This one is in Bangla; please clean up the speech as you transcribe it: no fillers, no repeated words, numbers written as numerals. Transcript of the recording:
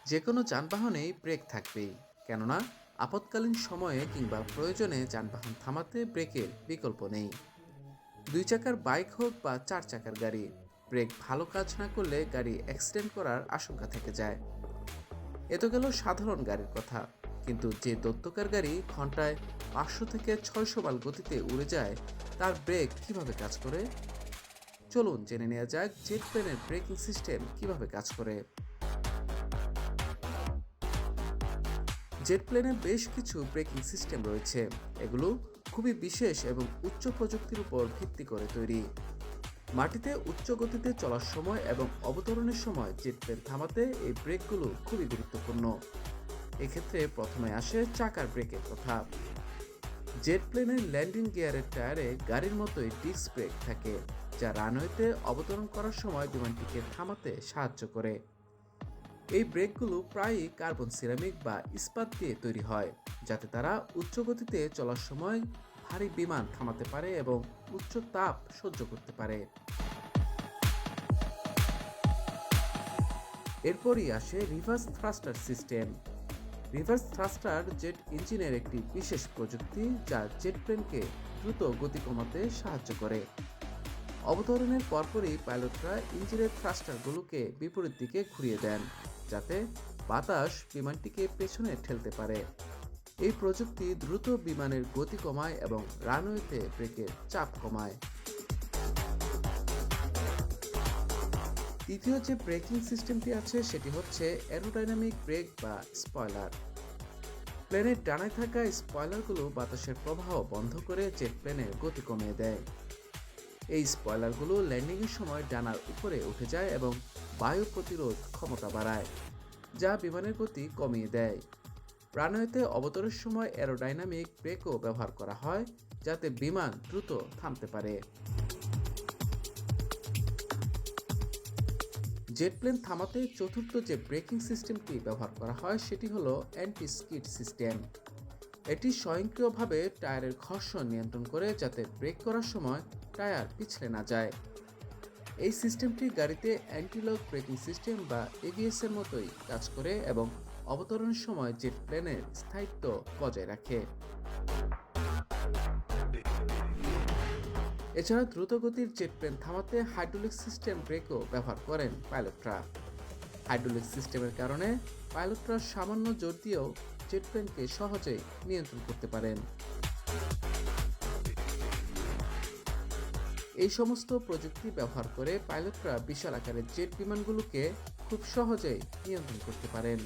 যে কোনো যানবাহনেই ব্রেক থাকবেই, কেননা আপৎকালীন সময়ে কিংবা প্রয়োজনে যানবাহন থামাতে ব্রেকের বিকল্প নেই। দুই চাকার বাইক হোক বা চার চাকার গাড়ি, ব্রেক ভালো কাজ না করলে গাড়ি অ্যাক্সিডেন্ট করার আশঙ্কা থেকে যায়। এ তো গেল সাধারণ গাড়ির কথা, কিন্তু যে দৈত্যকার গাড়ি ঘন্টায় 500 থেকে 600 মাইল গতিতে উড়ে যায়, তার ব্রেক কিভাবে কাজ করে? চলুন জেনে নেওয়া যাক জেট প্লেনের ব্রেকিং সিস্টেম কিভাবে কাজ করে। জেট প্লেনে বেশ কিছু ব্রেকিং সিস্টেম রয়েছে। এগুলো খুবই বিশেষ এবং উচ্চ প্রযুক্তির উপর ভিত্তি করে তৈরি। মাটিতে উচ্চ গতিতে চলার সময় এবং অবতরণের সময় জেট প্লেন থামাতে এই ব্রেকগুলো খুবই গুরুত্বপূর্ণ। এক্ষেত্রে প্রথমে আসে চাকার ব্রেকের কথা। জেট প্লেনের ল্যান্ডিং গিয়ারের টায়ারে গাড়ির মতোই ডিস্ক ব্রেক থাকে, যা রানওয়েতে অবতরণ করার সময় বিমানটিকে থামাতে সাহায্য করে। এই ব্রেকগুলো প্রায়ই কার্বন সিরামিক বা ইস্পাত দিয়ে তৈরি হয়, যাতে তারা উচ্চ গতিতে চলার সময় ভারী বিমান থামাতে পারে এবং উচ্চ তাপ সহ্য করতে পারে। এরপরই আসে reverse thruster system. Reverse thruster jet ইঞ্জিনের একটি বিশেষ প্রযুক্তি, যা জেট প্লেনকে দ্রুত গতি কমাতে সাহায্য করে। অবতরণের পরপরই পাইলটরা ইঞ্জিনের থ্রাস্টারগুলোকে বিপরীত দিকে ঘুরিয়ে দেন, যাতে বাতাস বিমানটিকে পেছনে ঠেলতে পারে। এই প্রযুক্তি দ্রুত বিমানের গতি কমায় এবং রানওয়েতে ব্রেকের চাপ কমায়। তৃতীয় যে ব্রেকিং সিস্টেমটি আছে সেটি হচ্ছে অ্যারোডাইনামিক ব্রেক বা স্পয়লার। প্লেনের ডানায় থাকা স্পয়লারগুলো বাতাসের প্রবাহ বন্ধ করে জেট প্লেনের গতি কমিয়ে দেয়। এই স্পয়লারগুলো ল্যান্ডিংয়ের সময় ডানার উপরে উঠে যায় এবং বায়ু প্রতিরোধ ক্ষমতা বাড়ায়, যা বিমানের গতি কমিয়ে দেয়। রানওয়েতে অবতরণের সময় অ্যারোডাইনামিক ব্রেকও ব্যবহার করা হয়, যাতে বিমান দ্রুত থামতে পারে। জেট প্লেন থামাতে চতুর্থ যে ব্রেকিং সিস্টেমটি ব্যবহার করা হয় সেটি হলো অ্যান্টি স্কিড সিস্টেম। এটি স্বয়ংক্রিয়ভাবে টায়ারের ঘর্ষণ নিয়ন্ত্রণ করে, যাতে ব্রেক করার সময় টায়ার পিছলে না যায়। এই সিস্টেমটি গাড়িতে অ্যান্টিলক ব্রেকিং সিস্টেম বা এবিএস এর মতোই কাজ করে এবং অবতরণের সময় জেট প্লেনের স্থায়িত্ব বজায় রাখে। এছাড়া দ্রুতগতির জেট প্লেন থামাতে হাইড্রোলিক সিস্টেম ব্রেকও ব্যবহার করেন পাইলটরা। হাইড্রোলিক সিস্টেমের কারণে পাইলটরা সামান্য জোর দিয়েও জেট প্লেনকে সহজেই নিয়ন্ত্রণ করতে পারেন। এই সমস্ত প্রযুক্তি ব্যবহার করে পাইলটরা বিশাল আকারের জেট বিমানগুলোকে খুব সহজেই নিয়ন্ত্রণ করতে পারেন।